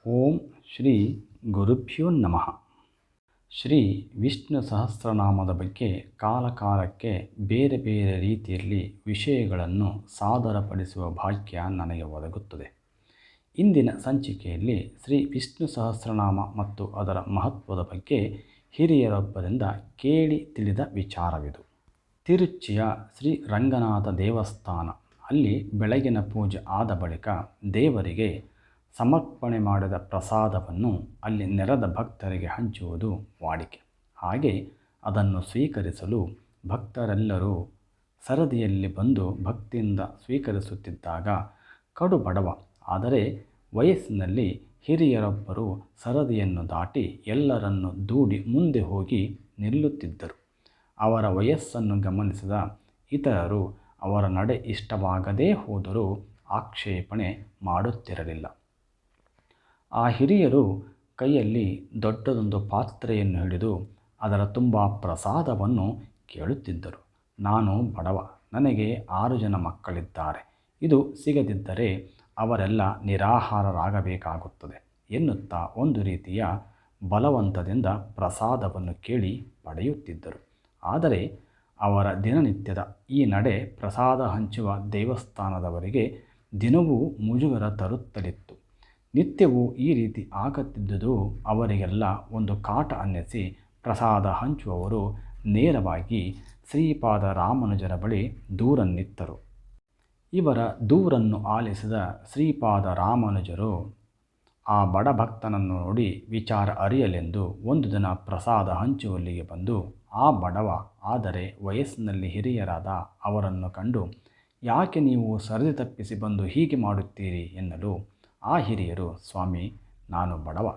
ಓಂ ಶ್ರೀ ಗುರುಭ್ಯೋ ನಮಃ. ಶ್ರೀ ವಿಷ್ಣು ಸಹಸ್ರನಾಮದ ಬಗ್ಗೆ ಕಾಲಕಾಲಕ್ಕೆ ಬೇರೆ ಬೇರೆ ರೀತಿಯಲ್ಲಿ ವಿಷಯಗಳನ್ನು ಸಾದರಪಡಿಸುವ ಭಾಗ್ಯ ನನಗೆ ಒದಗುತ್ತದೆ. ಇಂದಿನ ಸಂಚಿಕೆಯಲ್ಲಿ ಶ್ರೀ ವಿಷ್ಣು ಸಹಸ್ರನಾಮ ಮತ್ತು ಅದರ ಮಹತ್ವದ ಬಗ್ಗೆ ಹಿರಿಯರೊಬ್ಬರಿಂದ ಕೇಳಿ ತಿಳಿದ ವಿಚಾರವಿದು. ತಿರುಚಿಯ ಶ್ರೀ ರಂಗನಾಥ ದೇವಸ್ಥಾನ. ಅಲ್ಲಿ ಬೆಳಗಿನ ಪೂಜೆ ಆದ ಬಳಿಕ ದೇವರಿಗೆ ಸಮರ್ಪಣೆ ಮಾಡಿದ ಪ್ರಸಾದವನ್ನು ಅಲ್ಲಿ ನೆರೆದ ಭಕ್ತರಿಗೆ ಹಂಚುವುದು ವಾಡಿಕೆ. ಹಾಗೆ ಅದನ್ನು ಸ್ವೀಕರಿಸಲು ಭಕ್ತರೆಲ್ಲರೂ ಸರದಿಯಲ್ಲಿ ಬಂದು ಭಕ್ತಿಯಿಂದ ಸ್ವೀಕರಿಸುತ್ತಿದ್ದಾಗ ಕಡು ಬಡವ ಆದರೆ ವಯಸ್ಸಿನಲ್ಲಿ ಹಿರಿಯರೊಬ್ಬರು ಸರದಿಯನ್ನು ದಾಟಿ ಎಲ್ಲರನ್ನು ದೂಡಿ ಮುಂದೆ ಹೋಗಿ ನಿಲ್ಲುತ್ತಿದ್ದರು. ಅವರ ವಯಸ್ಸನ್ನು ಗಮನಿಸಿದ ಇತರರು ಅವರ ನಡೆ ಇಷ್ಟವಾಗದೇ ಹೋದರೂ ಆಕ್ಷೇಪಣೆ ಮಾಡುತ್ತಿರಲಿಲ್ಲ. ಆ ಹಿರಿಯರು ಕೈಯಲ್ಲಿ ದೊಡ್ಡದೊಂದು ಪಾತ್ರೆಯನ್ನು ಹಿಡಿದು ಅದರ ತುಂಬ ಪ್ರಸಾದವನ್ನು ಕೇಳುತ್ತಿದ್ದರು. ನಾನು ಬಡವ, ನನಗೆ 6 ಜನ ಮಕ್ಕಳಿದ್ದಾರೆ, ಇದು ಸಿಗದಿದ್ದರೆ ಅವರೆಲ್ಲ ನಿರಾಹಾರರಾಗಬೇಕಾಗುತ್ತದೆ ಎನ್ನುತ್ತಾ ಒಂದು ರೀತಿಯ ಬಲವಂತದಿಂದ ಪ್ರಸಾದವನ್ನು ಕೇಳಿ ಪಡೆಯುತ್ತಿದ್ದರು. ಆದರೆ ಅವರ ದಿನನಿತ್ಯದ ಈ ನಡೆ ಪ್ರಸಾದ ಹಂಚುವ ದೇವಸ್ಥಾನದವರಿಗೆ ದಿನವೂ ಮುಜುಗರ ತರುತ್ತಲಿತ್ತು. ನಿತ್ಯವೂ ಈ ರೀತಿ ಆಗುತ್ತಿದ್ದುದು ಅವರಿಗೆಲ್ಲ ಒಂದು ಕಾಟ ಅನ್ನಿಸಿ ಪ್ರಸಾದ ಹಂಚುವವರು ನೇರವಾಗಿ ಶ್ರೀಪಾದ ರಾಮಾನುಜರ ಬಳಿ ದೂರನ್ನಿತ್ತರು. ಇವರ ದೂರನ್ನು ಆಲಿಸಿದ ಶ್ರೀಪಾದ ರಾಮಾನುಜರು ಆ ಬಡ ಭಕ್ತನನ್ನು ನೋಡಿ ವಿಚಾರ ಅರಿಯಲೆಂದು ಒಂದು ದಿನ ಪ್ರಸಾದ ಹಂಚುವಲ್ಲಿಗೆ ಬಂದು ಆ ಬಡವ ಆದರೆ ವಯಸ್ಸಿನಲ್ಲಿ ಹಿರಿಯರಾದ ಅವರನ್ನು ಕಂಡು, ಯಾಕೆ ನೀವು ಸರದಿ ತಪ್ಪಿಸಿ ಬಂದು ಹೀಗೆ ಮಾಡುತ್ತೀರಿ ಎನ್ನಲು ಆ ಹಿರಿಯರು, ಸ್ವಾಮಿ, ನಾನು ಬಡವ,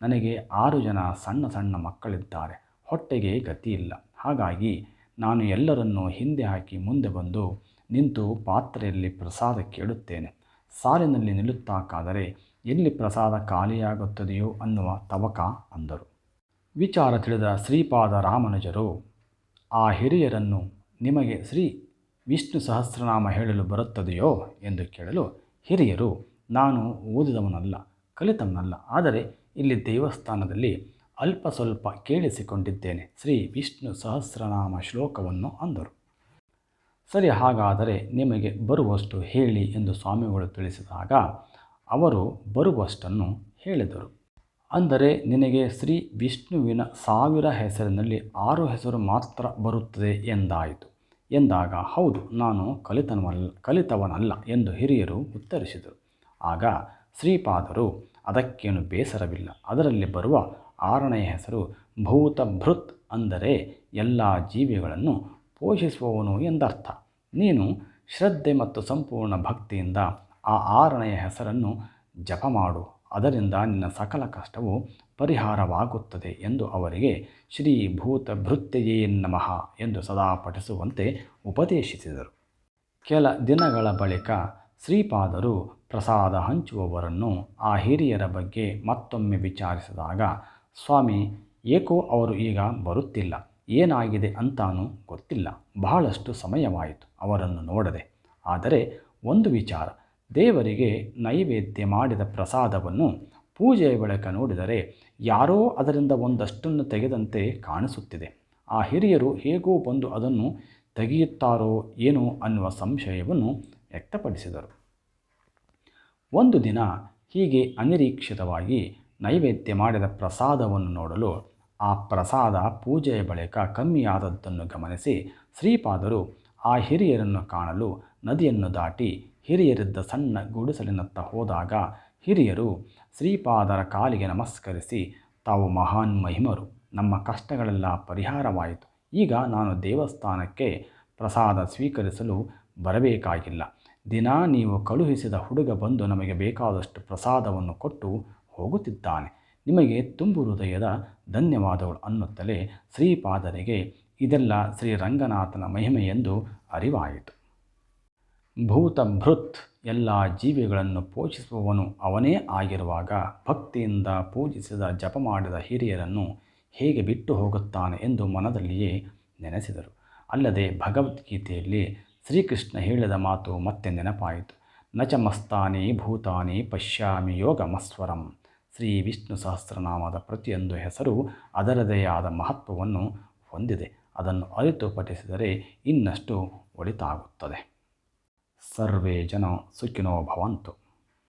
ನನಗೆ 6 ಜನ ಸಣ್ಣ ಸಣ್ಣ ಮಕ್ಕಳಿದ್ದಾರೆ, ಹೊಟ್ಟೆಗೆ ಗತಿಯಿಲ್ಲ, ಹಾಗಾಗಿ ನಾನು ಎಲ್ಲರನ್ನೂ ಹಿಂದೆ ಹಾಕಿ ಮುಂದೆ ಬಂದು ನಿಂತು ಪಾತ್ರೆಯಲ್ಲಿ ಪ್ರಸಾದ ಕೇಳುತ್ತೇನೆ. ಸಾಲಿನಲ್ಲಿ ನಿಲ್ಲುತ್ತಾಕಾದರೆ ಎಲ್ಲಿ ಪ್ರಸಾದ ಖಾಲಿಯಾಗುತ್ತದೆಯೋ ಅನ್ನುವ ತವಕ ಅಂದರು. ವಿಚಾರ ತಿಳಿದ ಶ್ರೀಪಾದ ರಾಮಾನುಜರು ಆ ಹಿರಿಯರನ್ನು, ನಿಮಗೆ ಶ್ರೀ ವಿಷ್ಣು ಸಹಸ್ರನಾಮ ಹೇಳಲು ಬರುತ್ತದೆಯೋ ಎಂದು ಕೇಳಲು ಹಿರಿಯರು, ನಾನು ಓದಿದವನಲ್ಲ, ಕಲಿತವನಲ್ಲ, ಆದರೆ ಇಲ್ಲಿ ದೇವಸ್ಥಾನದಲ್ಲಿ ಅಲ್ಪ ಸ್ವಲ್ಪ ಕೇಳಿಸಿಕೊಂಡಿದ್ದೇನೆ, ಶ್ರೀ ವಿಷ್ಣು ಸಹಸ್ರನಾಮ ಶ್ಲೋಕವನ್ನು ಅಂದರು. ಸರಿ, ಹಾಗಾದರೆ ನಿಮಗೆ ಬರುವಷ್ಟು ಹೇಳಿ ಎಂದು ಸ್ವಾಮಿಗಳು ತಿಳಿಸಿದಾಗ ಅವರು ಬರುವಷ್ಟನ್ನು ಹೇಳಿದರು. ಅಂದರೆ ನಿನಗೆ ಶ್ರೀ ವಿಷ್ಣುವಿನ 1000 ಹೆಸರಿನಲ್ಲಿ 6 ಹೆಸರು ಮಾತ್ರ ಬರುತ್ತದೆ ಎಂದಾಯಿತು ಎಂದಾಗ, ಹೌದು, ನಾನು ಕಲಿತವನಲ್ಲ ಎಂದು ಹಿರಿಯರು ಉತ್ತರಿಸಿದರು. ಆಗ ಶ್ರೀಪಾದರು, ಅದಕ್ಕೇನು ಬೇಸರವಿಲ್ಲ, ಅದರಲ್ಲಿ ಬರುವ 6ನೆಯ ಹೆಸರು ಭೂತಭೃತ್, ಅಂದರೆ ಎಲ್ಲ ಜೀವಿಗಳನ್ನು ಪೋಷಿಸುವವನು ಎಂದರ್ಥ. ನೀನು ಶ್ರದ್ಧೆ ಮತ್ತು ಸಂಪೂರ್ಣ ಭಕ್ತಿಯಿಂದ ಆ 6ನೆಯ ಹೆಸರನ್ನು ಜಪ ಮಾಡು, ಅದರಿಂದ ನಿನ್ನ ಸಕಲ ಕಷ್ಟವೂ ಪರಿಹಾರವಾಗುತ್ತದೆ ಎಂದು ಅವರಿಗೆ ಶ್ರೀ ಭೂತಭೃತ್ಯಯೇ ನಮಃ ಎಂದು ಸದಾ ಪಠಿಸುವಂತೆ ಉಪದೇಶಿಸಿದರು. ಕೆಲ ದಿನಗಳ ಬಳಿಕ ಶ್ರೀಪಾದರು ಪ್ರಸಾದ ಹಂಚುವವರನ್ನು ಆ ಹಿರಿಯರ ಬಗ್ಗೆ ಮತ್ತೊಮ್ಮೆ ವಿಚಾರಿಸಿದಾಗ, ಸ್ವಾಮಿ, ಏಕೋ ಅವರು ಈಗ ಬರುತ್ತಿಲ್ಲ, ಏನಾಗಿದೆ ಅಂತಾನೂ ಗೊತ್ತಿಲ್ಲ, ಬಹಳಷ್ಟು ಸಮಯವಾಯಿತು ಅವರನ್ನು ನೋಡದೆ. ಆದರೆ ಒಂದು ವಿಚಾರ, ದೇವರಿಗೆ ನೈವೇದ್ಯ ಮಾಡಿದ ಪ್ರಸಾದವನ್ನು ಪೂಜೆಯ ಬಳಿಕ ನೋಡಿದರೆ ಯಾರೋ ಅದರಿಂದ ಒಂದಷ್ಟನ್ನು ತೆಗೆದಂತೆ ಕಾಣಿಸುತ್ತಿದೆ. ಆ ಹಿರಿಯರು ಹೇಗೋ ಬಂದು ಅದನ್ನು ತೆಗೆಯುತ್ತಾರೋ ಏನೋ ಅನ್ನುವ ಸಂಶಯವನ್ನು ವ್ಯಕ್ತಪಡಿಸಿದರು. ಒಂದು ದಿನ ಹೀಗೆ ಅನಿರೀಕ್ಷಿತವಾಗಿ ನೈವೇದ್ಯ ಮಾಡಿದ ಪ್ರಸಾದವನ್ನು ನೋಡಲು ಆ ಪ್ರಸಾದ ಪೂಜೆಯ ಬಳಿಕ ಕಮ್ಮಿಯಾದದ್ದನ್ನು ಗಮನಿಸಿ ಶ್ರೀಪಾದರು ಆ ಹಿರಿಯರನ್ನು ಕಾಣಲು ನದಿಯನ್ನು ದಾಟಿ ಹಿರಿಯರಿದ್ದ ಸಣ್ಣ ಗುಡಿಸಲಿನತ್ತ ಹೋದಾಗ ಹಿರಿಯರು ಶ್ರೀಪಾದರ ಕಾಲಿಗೆ ನಮಸ್ಕರಿಸಿ, ತಾವು ಮಹಾನ್ ಮಹಿಮರು, ನಮ್ಮ ಕಷ್ಟಗಳೆಲ್ಲ ಪರಿಹಾರವಾಯಿತು, ಈಗ ನಾನು ದೇವಸ್ಥಾನಕ್ಕೆ ಪ್ರಸಾದ ಸ್ವೀಕರಿಸಲು ಬರಬೇಕಾಗಿಲ್ಲ, ದಿನಾ ನೀವು ಕಳುಹಿಸಿದ ಹುಡುಗ ಬಂದು ನಮಗೆ ಬೇಕಾದಷ್ಟು ಪ್ರಸಾದವನ್ನು ಕೊಟ್ಟು ಹೋಗುತ್ತಿದ್ದಾನೆ, ನಿಮಗೆ ತುಂಬು ಹೃದಯದ ಧನ್ಯವಾದಗಳು ಅನ್ನುತ್ತಲೇ ಶ್ರೀಪಾದರಿಗೆ ಇದೆಲ್ಲ ಶ್ರೀರಂಗನಾಥನ ಮಹಿಮೆಯೆಂದು ಅರಿವಾಯಿತು. ಭೂತಭೃತ್, ಎಲ್ಲ ಜೀವಿಗಳನ್ನು ಪೋಷಿಸುವವನು ಅವನೇ ಆಗಿರುವಾಗ ಭಕ್ತಿಯಿಂದ ಪೂಜಿಸಿದ ಜಪ ಮಾಡಿದ ಹಿರಿಯರನ್ನು ಹೇಗೆ ಬಿಟ್ಟು ಹೋಗುತ್ತಾನೆ ಎಂದು ಮನದಲ್ಲಿಯೇ ನೆನೆಸಿದರು. ಅಲ್ಲದೆ ಭಗವದ್ಗೀತೆಯಲ್ಲಿ ಶ್ರೀಕೃಷ್ಣ ಹೇಳಿದ ಮಾತು ಮತ್ತೆ ನೆನಪಾಯಿತು. ನಚ ಮಸ್ತಾನಿ ಭೂತಾನಿ ಪಶ್ಯಾಮಿ ಯೋಗಮಸ್ವರಂ ಶ್ರೀ ವಿಷ್ಣು ಸಹಸ್ರನಾಮದ ಪ್ರತಿಯೊಂದು ಹೆಸರು ಅದರದೇ ಆದ ಮಹತ್ವವನ್ನು ಹೊಂದಿದೆ. ಅದನ್ನು ಅರಿತು ಪಠಿಸಿದರೆ ಇನ್ನಷ್ಟು ಒಳಿತಾಗುತ್ತದೆ. ಸರ್ವೇ ಜನ ಸುಖಿನೋ ಭವಂತು.